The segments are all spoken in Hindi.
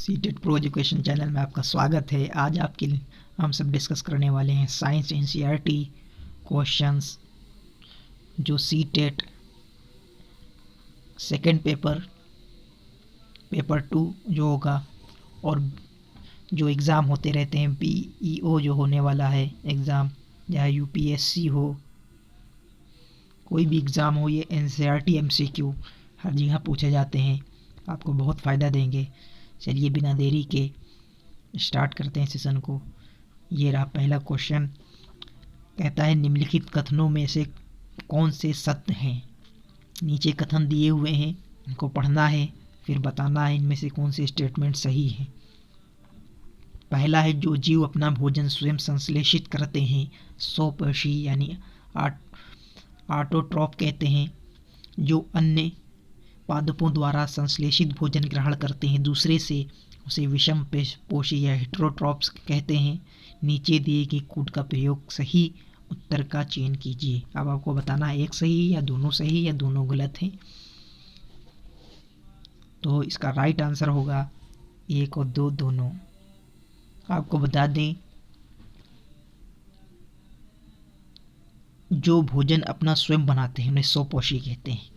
सीटेट प्रो एजुकेशन चैनल में आपका स्वागत है। आज आपके लिए हम सब डिस्कस करने वाले हैं साइंस एनसीईआरटी क्वेश्चंस जो सीटेट सेकंड पेपर 2 जो होगा, और जो एग्ज़ाम होते रहते हैं पीईओ जो होने वाला है एग्ज़ाम, या यूपीएससी हो, कोई भी एग्ज़ाम हो, ये एनसीईआरटी एमसीक्यू हर जगह पूछे जाते हैं, आपको बहुत फ़ायदा देंगे। चलिए बिना देरी के स्टार्ट करते हैं सेशन को। ये रहा पहला क्वेश्चन, कहता है निम्नलिखित कथनों में से कौन से सत्य हैं। नीचे कथन दिए हुए हैं, इनको पढ़ना है, फिर बताना है इनमें से कौन से स्टेटमेंट सही है। पहला है, जो जीव अपना भोजन स्वयं संश्लेषित करते हैं स्वपोषी यानी ऑटोट्रॉफ कहते हैं। जो अन्य पादपों द्वारा संश्लेषित भोजन ग्रहण करते हैं दूसरे से, उसे विषम पोषी या हेटेरोट्रॉप्स कहते हैं। नीचे दिए गए कोड का प्रयोग सही उत्तर का चयन कीजिए। अब आपको बताना है एक सही या दोनों सही या दोनों गलत हैं। तो इसका राइट आंसर होगा 1 और 2 दोनों। आपको बता दें, जो भोजन अपना स्वयं बनाते हैं उन्हें स्वपोषी कहते हैं,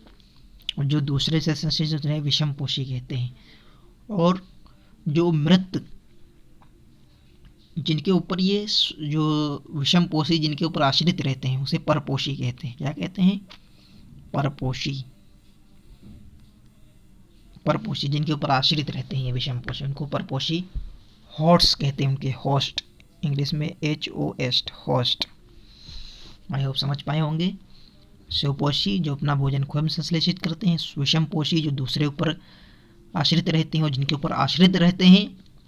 और जो दूसरे से संश्लेषित है विषम पोषी कहते हैं। और जो मृत जिनके ऊपर ये जो विषम पोषी जिनके ऊपर आश्रित रहते हैं उसे परपोषी कहते हैं। क्या कहते हैं? परपोषी जिनके ऊपर आश्रित रहते हैं ये विषम पोषी, उनको परपोषी होस्ट्स कहते हैं। उनके होस्ट इंग्लिश में HOST होस्ट। आई होप समझ पाए होंगे। स्वपोषी जो अपना भोजन स्वयं संश्लेषित करते हैं, विषम पोषी जो दूसरे ऊपर आश्रित रहते हैं, और जिनके ऊपर आश्रित रहते हैं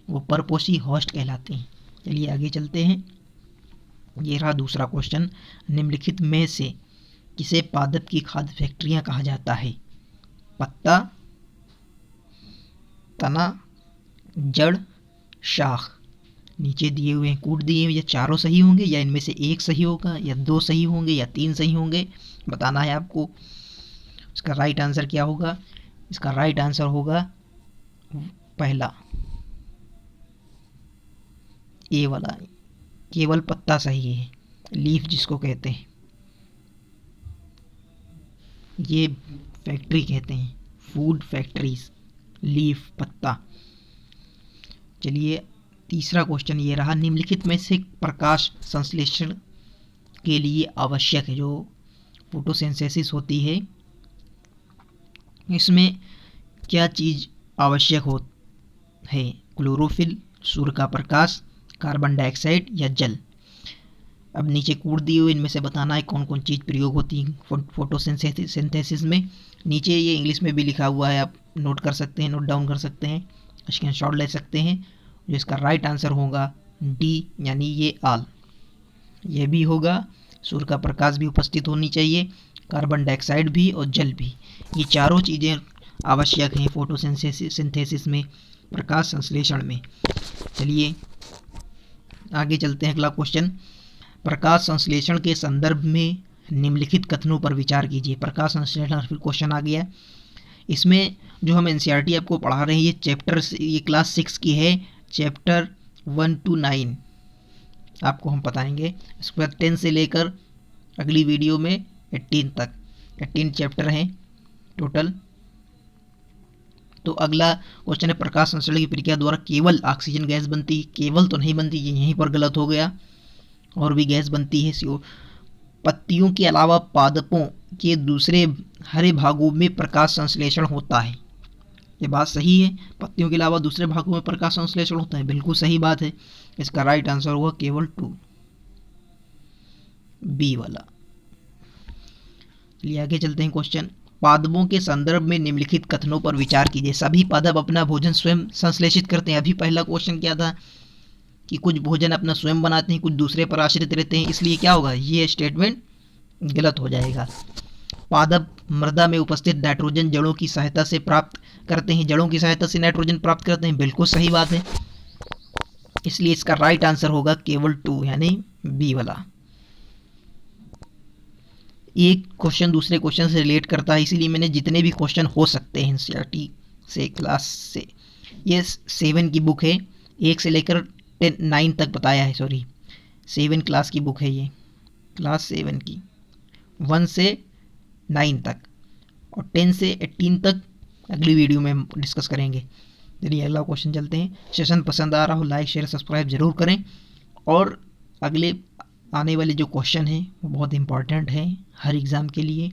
वो परपोषी होस्ट कहलाते हैं। चलिए आगे चलते हैं। ये रहा दूसरा क्वेश्चन, निम्नलिखित में से किसे पादप की खाद्य फैक्ट्रियां कहा जाता है? पत्ता, तना, जड़, शाख। नीचे दिए हुए कोड दिए हुए, ये चारों सही होंगे या इनमें से एक सही होगा या 2 सही होंगे या 3 सही होंगे, बताना है आपको। इसका राइट आंसर क्या होगा? इसका राइट आंसर होगा पहला, ए वाला, केवल पत्ता सही है, लीफ जिसको कहते हैं। ये फैक्ट्री कहते हैं, फूड फैक्ट्रीज, लीफ पत्ता। चलिए तीसरा क्वेश्चन ये रहा, निम्नलिखित में से प्रकाश संश्लेषण के लिए आवश्यक है, जो फोटोसिंथेसिस होती है, इसमें क्या चीज़ आवश्यक है? क्लोरोफिल, सूर्य का प्रकाश, कार्बन डाइऑक्साइड या जल। अब नीचे कोड दिए हुए, इनमें से बताना है कौन कौन चीज़ प्रयोग होती है फोटोसिंथेसिस में। नीचे ये इंग्लिश में भी लिखा हुआ है, आप नोट कर सकते हैं, नोट डाउन कर सकते हैं, स्क्रीनशॉट ले सकते हैं। जो इसका राइट आंसर होगा डी यानी ये आल। ये भी होगा, सूर्य का प्रकाश भी उपस्थित होनी चाहिए, कार्बन डाइऑक्साइड भी और जल भी। ये चारों चीज़ें आवश्यक हैं फोटोसिंथेसिस में, प्रकाश संश्लेषण में। चलिए आगे चलते हैं। अगला क्वेश्चन, प्रकाश संश्लेषण के संदर्भ में निम्नलिखित कथनों पर विचार कीजिए। प्रकाश संश्लेषण फिर क्वेश्चन आ गया। इसमें जो हम एनसीईआरटी आपको पढ़ा रहे हैं, ये चैप्टर, ये क्लास 6 की है, चैप्टर 1 to 9 आपको हम बताएंगे। इसके बाद 10 से लेकर अगली वीडियो में 18 तक 18 चैप्टर हैं टोटल। तो अगला क्वेश्चन है, प्रकाश संश्लेषण की प्रक्रिया द्वारा केवल ऑक्सीजन गैस बनती है? केवल तो नहीं बनती, ये यहीं पर गलत हो गया, और भी गैस बनती है। पत्तियों के अलावा पादपों के दूसरे हरे भागों में प्रकाश संश्लेषण होता है? ये बात सही है, पत्तियों के अलावा दूसरे भागों में प्रकाश संश्लेषण होता है, बिल्कुल सही बात है। इसका राइट आंसर होगा केवल 2, बी वाला। चलिए आगे चलते हैं। क्वेश्चन, पादपों के संदर्भ में निम्नलिखित कथनों पर विचार कीजिए। सभी पादप अपना भोजन स्वयं संश्लेषित करते हैं। अभी पहला क्वेश्चन क्या था कि कुछ भोजन अपना स्वयं बनाते हैं, कुछ दूसरे पर आश्रित रहते हैं, इसलिए क्या होगा, ये स्टेटमेंट गलत हो जाएगा। पादप मृदा में उपस्थित नाइट्रोजन जड़ों की सहायता से प्राप्त करते हैं, जड़ों की सहायता से नाइट्रोजन प्राप्त करते हैं, बिल्कुल सही बात है। इसलिए इसका राइट आंसर होगा केवल 2 यानी बी वाला। एक क्वेश्चन दूसरे क्वेश्चन से रिलेट करता है, इसीलिए मैंने जितने भी क्वेश्चन हो सकते हैं एनसीईआरटी से, क्लास से, ये 7 की बुक है, 1 से लेकर 9 तक बताया है, सॉरी 7 क्लास की बुक है ये, क्लास 7 की 1 से 9 तक, और 10 से 18 तक अगली वीडियो में हम डिस्कस करेंगे। चलिए अगला क्वेश्चन चलते हैं। सेशन पसंद आ रहा हो लाइक शेयर सब्सक्राइब जरूर करें, और अगले आने वाले जो क्वेश्चन हैं वो बहुत इंपॉर्टेंट हैं हर एग्ज़ाम के लिए।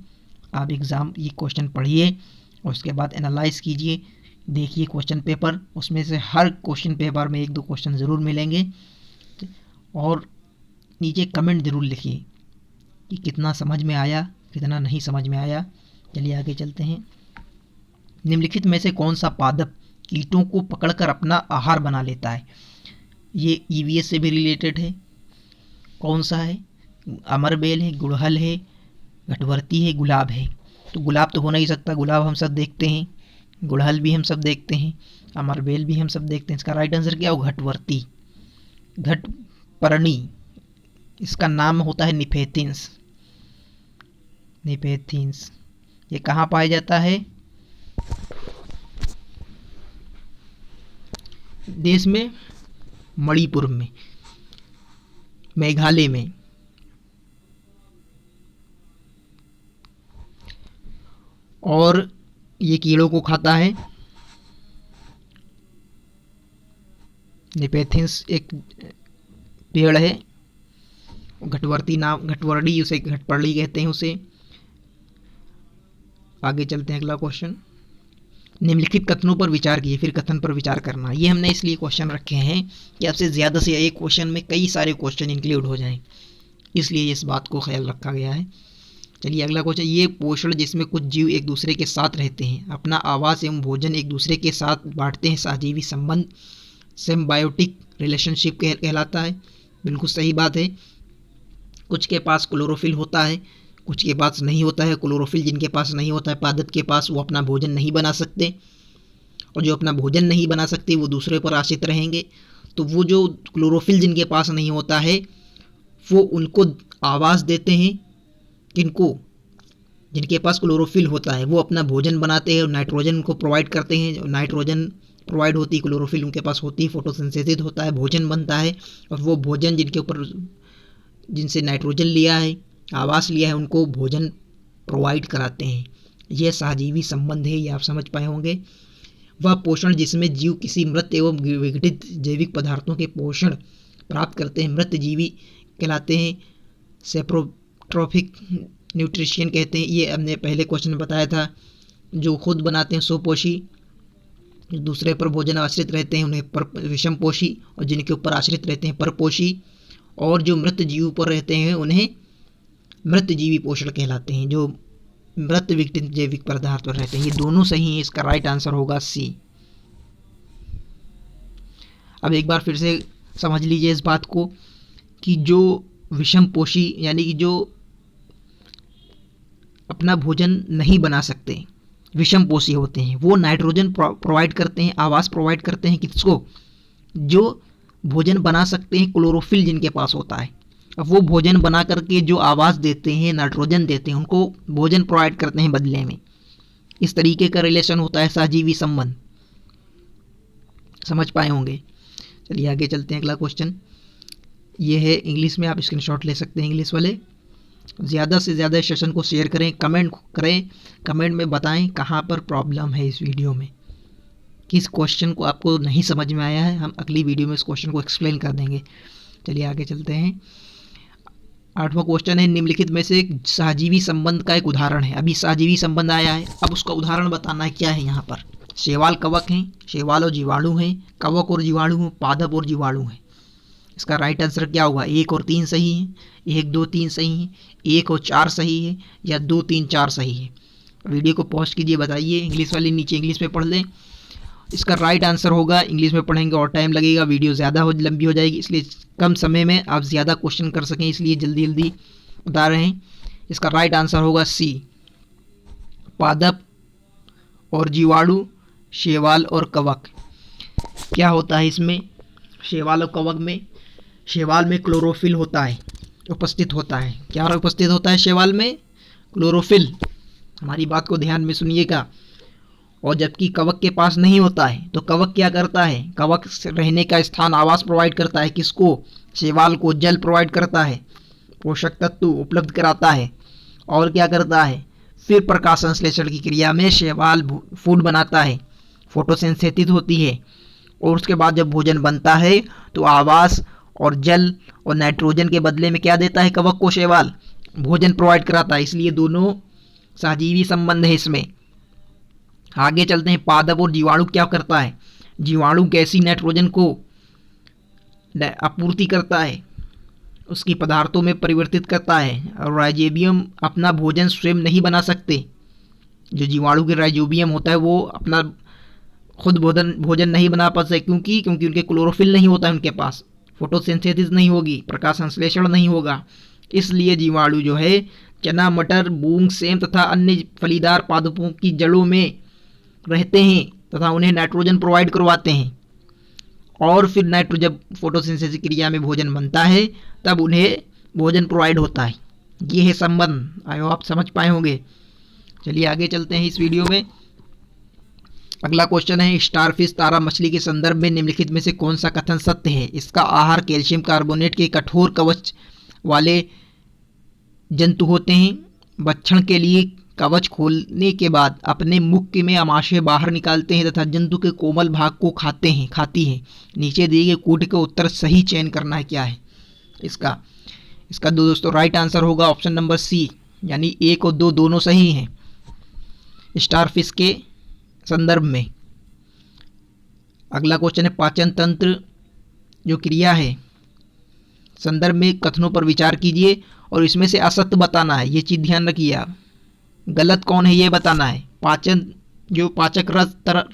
आप एग्ज़ाम ये क्वेश्चन पढ़िए और उसके बाद एनालाइज कीजिए, देखिए क्वेश्चन पेपर, उसमें से हर क्वेश्चन पेपर में 1-2 क्वेश्चन ज़रूर मिलेंगे, और नीचे कमेंट ज़रूर लिखिए कि कितना समझ में आया कितना नहीं समझ में आया। चलिए आगे चलते हैं। निम्नलिखित में से कौन सा पादप कीटों को पकड़कर अपना आहार बना लेता है? ये ईवीएस से भी रिलेटेड है। कौन सा है? अमरबेल है, गुड़हल है, घटवर्ती है, गुलाब है। तो गुलाब तो हो नहीं सकता, गुलाब हम सब देखते हैं, गुड़हल भी हम सब देखते हैं, अमरबेल भी हम सब देखते हैं। इसका राइट आंसर क्या हो? घटवर्ती, घटपर्णी। इसका नाम होता है निफेथिंस। निफेथिंस ये कहाँ पाया जाता है? देश में मणिपुर में, मेघालय में। और ये कीड़ों को खाता है। निपेथिंस एक पेड़ है, घटवर्ती नाम, घटवर्णी उसे घटपर्णी कहते हैं उसे। आगे चलते हैं अगला क्वेश्चन। निम्नलिखित कथनों पर विचार कीजिए, फिर कथन पर विचार करना। ये हमने इसलिए क्वेश्चन रखे हैं कि आपसे ज़्यादा से एक क्वेश्चन में कई सारे क्वेश्चन इंक्लूड हो जाएं, इसलिए इस बात को ख्याल रखा गया है। चलिए अगला क्वेश्चन। ये पोषण जिसमें कुछ जीव एक दूसरे के साथ रहते हैं, अपना आवास एवं भोजन एक दूसरे के साथ बांटते हैं, सहजीवी संबंध सिम्बायोटिक रिलेशनशिप कहलाता है। बिल्कुल सही बात है। कुछ के पास क्लोरोफिल होता है, कुछ के पास नहीं होता है। क्लोरोफिल जिनके पास नहीं होता है पादप के पास, वो अपना भोजन नहीं बना सकते, और जो अपना भोजन नहीं बना सकते वो दूसरे पर आश्रित रहेंगे। तो वो जो क्लोरोफिल जिनके पास नहीं होता है वो उनको आवास देते हैं। किनको? जिनके पास क्लोरोफिल होता है वो अपना भोजन बनाते हैं और नाइट्रोजन को प्रोवाइड करते हैं। नाइट्रोजन प्रोवाइड होती है, क्लोरोफिल उनके पास होती है, फोटोसिंथेसिस होता है, भोजन बनता है, और वो भोजन जिनके ऊपर जिनसे नाइट्रोजन लिया है, आवास लिया है, उनको भोजन प्रोवाइड कराते हैं। यह सहजीवी संबंध है, ये आप समझ पाए होंगे। वह पोषण जिसमें जीव किसी मृत एवं विघटित जैविक पदार्थों के पोषण प्राप्त करते हैं मृत जीवी कहलाते हैं। सेप्रोट्रॉफिक न्यूट्रिशन कहते हैं। ये हमने पहले क्वेश्चन में बताया था। जो खुद बनाते हैं स्वपोषी, दूसरे पर भोजन आश्रित रहते हैं उन्हें विषमपोषी, और जिनके ऊपर आश्रित रहते हैं परपोषी, और जो मृत जीव पर रहते हैं उन्हें मृतजीवी पोषण कहलाते हैं, जो मृत विघटित जैविक पदार्थ पर रहते हैं। ये दोनों सही हैं, इसका राइट आंसर होगा सी। अब एक बार फिर से समझ लीजिए इस बात को कि जो विषमपोषी यानी कि जो अपना भोजन नहीं बना सकते, विषमपोषी होते हैं, वो नाइट्रोजन प्रोवाइड करते हैं, आवास प्रोवाइड करते हैं किसको? जो भोजन बना सकते हैं, क्लोरोफिल जिनके पास होता है। अब वो भोजन बना करके जो आवास देते हैं, नाइट्रोजन देते हैं, उनको भोजन प्रोवाइड करते हैं बदले में। इस तरीके का रिलेशन होता है सहजीवी संबंध। समझ पाए होंगे। चलिए आगे चलते हैं। अगला क्वेश्चन ये है इंग्लिश में, आप स्क्रीनशॉट ले सकते हैं इंग्लिश वाले। ज़्यादा से ज़्यादा सेशन को शेयर करें, कमेंट करें, कमेंट में बताएं कहाँ पर प्रॉब्लम है इस वीडियो में, किस क्वेश्चन को आपको नहीं समझ में आया है। हम अगली वीडियो में इस क्वेश्चन को एक्सप्लेन कर देंगे। चलिए आगे चलते हैं। 8वां क्वेश्चन है निम्नलिखित में से सहजीवी संबंध का एक उदाहरण है। अभी सहजीवी संबंध आया है, अब उसका उदाहरण बताना है। क्या है यहाँ पर? शैवाल कवक हैं, शैवाल और जीवाणु हैं, कवक और जीवाणु हैं, पादप और जीवाणु हैं। इसका राइट आंसर क्या होगा? 1 और 3 सही है, 1, 2, 3 सही है, 1 और 4 सही है, या 2, 3, 4 सही है। वीडियो को पॉज कीजिए, बताइए। इंग्लिश वाले नीचे इंग्लिश में पढ़ लें। इसका राइट आंसर होगा, इंग्लिश में पढ़ेंगे और टाइम लगेगा, वीडियो ज़्यादा लंबी हो जाएगी, इसलिए कम समय में आप ज़्यादा क्वेश्चन कर सकें, इसलिए जल्दी जल्दी बता रहे हैं। इसका राइट आंसर होगा सी, पादप और जीवाणु, शैवाल और कवक। क्या होता है इसमें? शैवाल और कवक में, शैवाल में क्लोरोफिल होता है, उपस्थित होता है। क्या उपस्थित होता है शैवाल में? क्लोरोफिल। हमारी बात को ध्यान में सुनिएगा। और जबकि कवक के पास नहीं होता है। तो कवक क्या करता है, कवक रहने का स्थान, आवास प्रोवाइड करता है किसको, शैवाल को, जल प्रोवाइड करता है, पोषक तत्व उपलब्ध कराता है, और क्या करता है, फिर प्रकाश संश्लेषण की क्रिया में शैवाल फूड बनाता है, फोटोसिंथेसिस होती है, और उसके बाद जब भोजन बनता है तो आवास और जल और नाइट्रोजन के बदले में क्या देता है कवक को शैवाल, भोजन प्रोवाइड कराता है। इसलिए दोनों सहजीवी संबंध है इसमें। आगे चलते हैं, पादप और जीवाणु क्या करता है, जीवाणु गैसीय नाइट्रोजन को आपूर्ति करता है, उसकी पदार्थों में परिवर्तित करता है, और राइजोबियम अपना भोजन स्वयं नहीं बना सकते। जो जीवाणु के राइजोबियम होता है वो अपना खुद भोजन नहीं बना पाते, क्योंकि उनके क्लोरोफिल नहीं होता है, उनके पास फोटोसिंथेसिस नहीं होगी, प्रकाश संश्लेषण नहीं होगा। इसलिए जीवाणु जो है चना, मटर, मूंग, सेम तथा अन्य फलीदार पादपों की जड़ों में रहते हैं तथा उन्हें नाइट्रोजन प्रोवाइड करवाते हैं, और फिर नाइट्रोजन फोटोसिंथेसिस क्रिया में भोजन बनता है तब उन्हें भोजन प्रोवाइड होता है। ये है संबंध, आयो आप समझ पाए होंगे। चलिए आगे चलते हैं इस वीडियो में। अगला क्वेश्चन है, स्टारफिश तारा मछली के संदर्भ में निम्नलिखित में से कौन सा कथन सत्य है। इसका आहार कैल्शियम कार्बोनेट के कठोर कवच वाले जंतु होते हैं। भक्षण के लिए कवच खोलने के बाद अपने मुख में आमाशय बाहर निकालते हैं तथा जंतु के कोमल भाग को खाती है। नीचे दिए गए कूट का उत्तर सही चयन करना है, क्या है इसका दोस्तों राइट आंसर होगा ऑप्शन नंबर सी, यानी 1 और 2 दोनों सही हैं स्टारफिश के संदर्भ में। अगला क्वेश्चन है, पाचन तंत्र जो क्रिया है संदर्भ में कथनों पर विचार कीजिए और इसमें से असत्य बताना है। ये चीज़ ध्यान रखिए आप, गलत कौन है ये बताना है। पाचन जो पाचक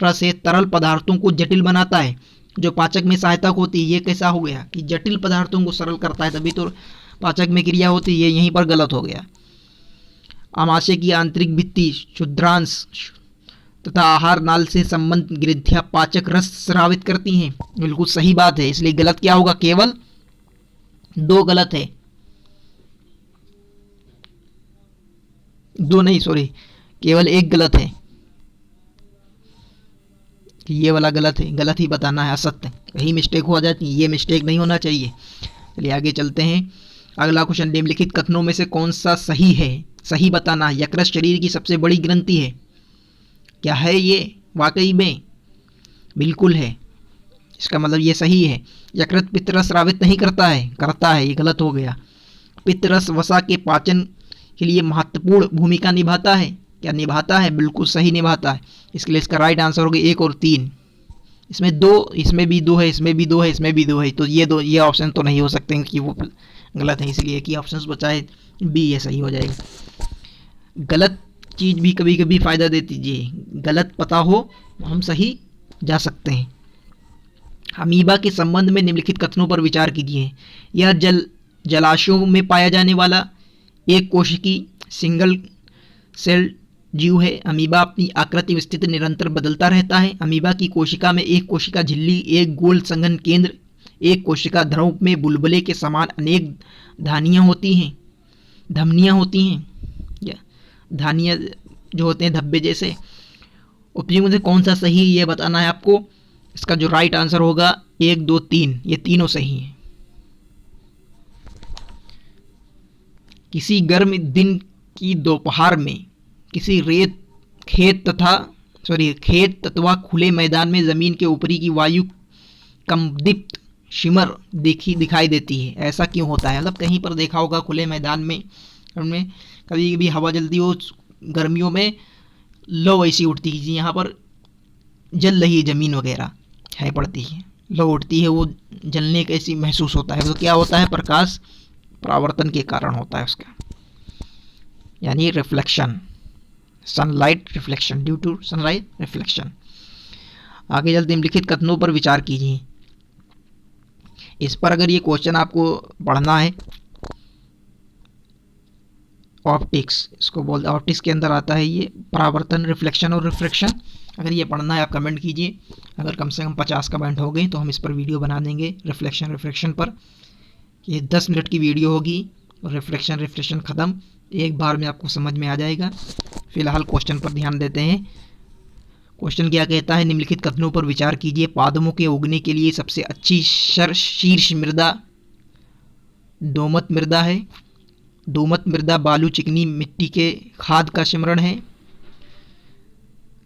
रस है तरल पदार्थों को जटिल बनाता है, जो पाचक में सहायता होती है। ये कैसा हो गया कि जटिल पदार्थों को सरल करता है, तभी तो पाचक में क्रिया होती है, यहीं पर गलत हो गया। आमाशय की आंतरिक भित्ति, क्षुद्रांश तथा आहार नाल से संबंध ग्रंथियां पाचक रस स्रावित करती हैं, बिल्कुल सही बात है। इसलिए गलत क्या होगा, केवल 2 गलत है, 2 नहीं सॉरी, केवल 1 गलत है कि ये वाला गलत है, गलत ही बताना है, असत्य, यही मिस्टेक हो जाती है, ये मिस्टेक नहीं होना चाहिए। चलिए आगे चलते हैं। अगला क्वेश्चन, निम्नलिखित कथनों में से कौन सा सही है, सही बताना है। यकृत शरीर की सबसे बड़ी ग्रंथि है, क्या है ये, वाकई में बिल्कुल है, इसका मतलब ये सही है। यकृत पित्तरस स्रावित नहीं करता है, करता है, ये गलत हो गया। पित्तरस वसा के पाचन के लिए महत्वपूर्ण भूमिका निभाता है, क्या निभाता है, बिल्कुल सही निभाता है। इसके लिए इसका राइट आंसर होगा 1 और 3। इसमें 2, इसमें भी 2 है, इसमें भी 2 है, इसमें भी 2 है, तो ये ऑप्शन तो नहीं हो सकते कि वो गलत है, इसलिए कि ऑप्शन बचाए बी, ये सही हो जाएगा। गलत चीज़ भी कभी कभी फ़ायदा देती है, गलत पता हो हम सही जा सकते हैं। अमीबा के संबंध में निम्नलिखित कथनों पर विचार कीजिए। यह जलाशयों में पाया जाने वाला एक कोशिकी सिंगल सेल जीव है। अमीबा अपनी आकृति स्थिति निरंतर बदलता रहता है। अमीबा की कोशिका में एक कोशिका झिल्ली, एक गोल संघन केंद्र, एक कोशिका ध्रुव में बुलबुले के समान अनेक धमनियाँ होती हैं, धानियाँ जो होते हैं धब्बे जैसे। उपयुक्त से कौन सा सही ये बताना है आपको। इसका जो राइट आंसर होगा 1, 2, 3, ये तीनों सही हैं। किसी गर्म दिन की दोपहर में किसी खेत अथवा खुले मैदान में जमीन के ऊपरी की वायु कमदीप्त शिमर दिखाई देती है। ऐसा क्यों होता है, मतलब कहीं पर देखा होगा खुले मैदान में कभी कभी हवा जलती हो गर्मियों में, लो ऐसी उठती है, यहाँ पर जल रही है ज़मीन वगैरह है पड़ती है, लो उठती है, वो जलने कैसी महसूस होता है, तो क्या होता है, प्रकाश परावर्तन के कारण होता है उसका, यानी reflection, sunlight reflection, due to sunlight reflection. आगे चलते निम्नलिखित कथनों पर विचार कीजिए। इस पर अगर ये क्वेश्चन आपको पढ़ना है, ऑप्टिक्स इसको बोलते हैं, ऑप्टिक्स के अंदर आता है ये परावर्तन, रिफ्लेक्शन और रिफ्रैक्शन। अगर ये पढ़ना है आप कमेंट कीजिए, अगर कम से कम 50 कमेंट हो गए तो हम इस पर वीडियो बना देंगे रिफ्लेक्शन रिफ्रैक्शन पर। ये 10 मिनट की वीडियो होगी और रिफ्लेक्शन ख़त्म, एक बार में आपको समझ में आ जाएगा। फिलहाल क्वेश्चन पर ध्यान देते हैं। क्वेश्चन क्या कहता है, निम्नलिखित कथनों पर विचार कीजिए। पादपों के उगने के लिए सबसे अच्छी शीर्ष मृदा दोमट मृदा है। दोमट मृदा बालू चिकनी मिट्टी के खाद का मिश्रण है।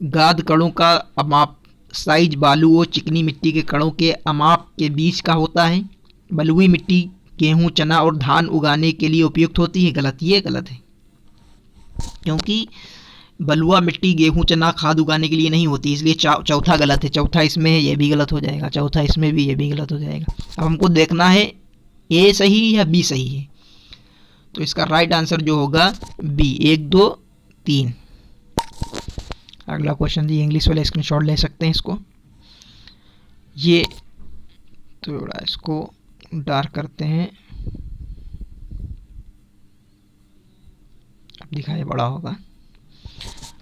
गाद कणों का अमाप साइज बालू और चिकनी मिट्टी के कणों के अमाप के बीच का होता है। बलुई मिट्टी गेहूं, चना और धान उगाने के लिए उपयुक्त होती है। गलत, ये गलत है, क्योंकि बलुआ मिट्टी गेहूं चना खाद उगाने के लिए नहीं होती, इसलिए चौथा गलत है। चौथा इसमें है, ये भी गलत हो जाएगा। चौथा इसमें भी, ये भी गलत हो जाएगा। अब हमको देखना है ए सही या बी सही है। तो इसका राइट आंसर जो होगा बी, 1 2 3। अगला क्वेश्चन जी, इंग्लिश वाले स्क्रीनशॉट ले सकते हैं इसको। ये थोड़ा इसको डार्क करते हैं, अब दिखाई बड़ा होगा।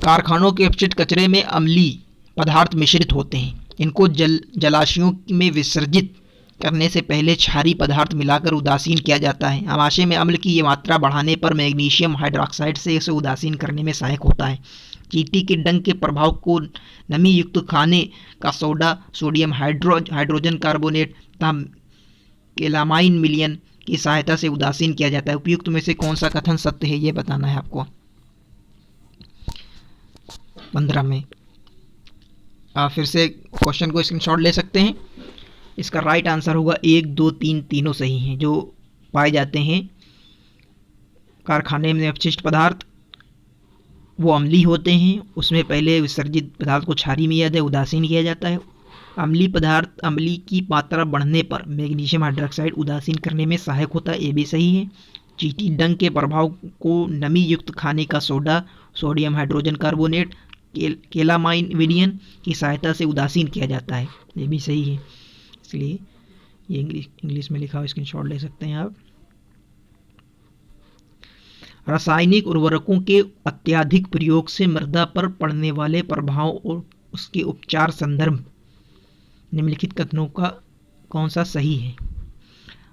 कारखानों के अपशिष्ट कचरे में अम्लीय पदार्थ मिश्रित होते हैं। इनको जलाशयों में विसर्जित करने से पहले क्षारीय पदार्थ मिलाकर उदासीन किया जाता है। आमाशय में अम्ल की मात्रा बढ़ाने पर मैग्नीशियम हाइड्रोक्साइड से इसे उदासीन करने में सहायक होता है। चींटी के डंक के प्रभाव को नमी युक्त खाने का सोडा, सोडियम हाइड्रोजन कार्बोनेट तथा केलामाइन विलयन की सहायता से उदासीन किया जाता है। उपयुक्त में से कौन सा कथन सत्य है, ये बताना है आपको। 15 में आप फिर से क्वेश्चन को स्क्रीनशॉट ले सकते हैं। इसका राइट आंसर होगा 1 2 3, तीनों सही हैं। जो पाए जाते हैं कारखाने में अपशिष्ट पदार्थ वो अम्लीय होते हैं, उसमें पहले विसर्जित पदार्थ को क्षारीय में या उदासीन किया जाता है। अम्लीय की मात्रा बढ़ने पर मैग्नीशियम हाइड्रोक्साइड उदासीन करने में सहायक होता है, ये भी सही है। चींटी डंक के प्रभाव को नमी युक्त खाने का soda, sodium hydrogen carbonate, calamine विलयन की सहायता से उदासीन किया जाता है, ये भी सही है। इसलिए ये इंग्लिश में लिखा हुआ स्क्रीनशॉट ले सकते हैं आप। रासायनिक उर्वरकों के अत्यधिक प्रयोग से मृदा पर पड़ने वाले प्रभाव और उसके उपचार संदर्भ निम्नलिखित कथनों का कौन सा सही है।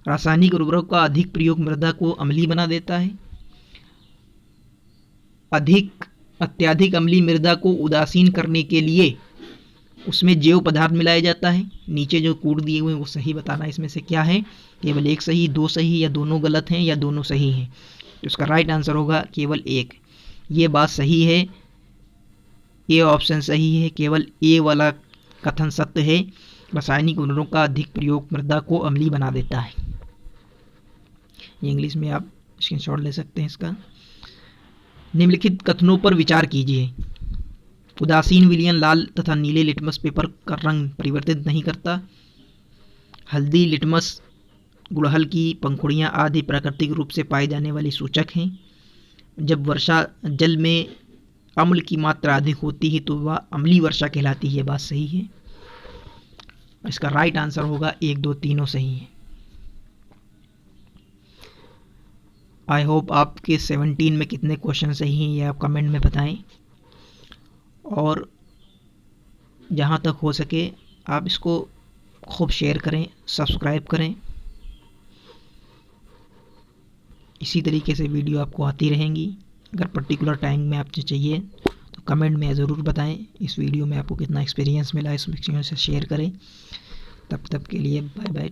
रासायनिक उर्वरक का अधिक प्रयोग मृदा को अम्लीय बना देता है। अत्यधिक अम्लीय मृदा को उदासीन करने के लिए उसमें जैव पदार्थ मिलाया जाता है। नीचे जो कोड दिए हुए हैं वो सही बताना, इसमें से क्या है। केवल एक सही, 2 सही, या दोनों गलत हैं, या दोनों सही हैं। तो इसका राइट आंसर होगा केवल 1। ये बात सही है, ए ऑप्शन सही है। केवल ए वाला कथन सत्य है। रासायनिक उर्वरकों का अधिक प्रयोग मृदा को अम्लीय बना देता है। ये इंग्लिश में आप स्क्रीनशॉट ले सकते हैं इसका। निम्नलिखित कथनों पर विचार कीजिए। उदासीन विलयन लाल तथा नीले लिटमस पेपर का रंग परिवर्तित नहीं करता। हल्दी, लिटमस, गुड़हल की पंखुड़ियाँ आदि प्राकृतिक रूप से पाए जाने वाले सूचक हैं। जब वर्षा जल में अम्ल की मात्रा अधिक होती है तो वह अम्लीय वर्षा कहलाती है, बात सही है। इसका राइट आंसर होगा 1 2 तीनों सही है। आई होप आपके 17 में कितने क्वेश्चन सही हैं ये आप कमेंट में बताएं, और जहाँ तक हो सके आप इसको खूब शेयर करें, सब्सक्राइब करें। इसी तरीके से वीडियो आपको आती रहेंगी। अगर पर्टिकुलर टाइम में आपको चाहिए तो कमेंट में ज़रूर बताएं इस वीडियो में आपको कितना एक्सपीरियंस मिला, इस वीडियो से शेयर करें। तब के लिए बाय बाय।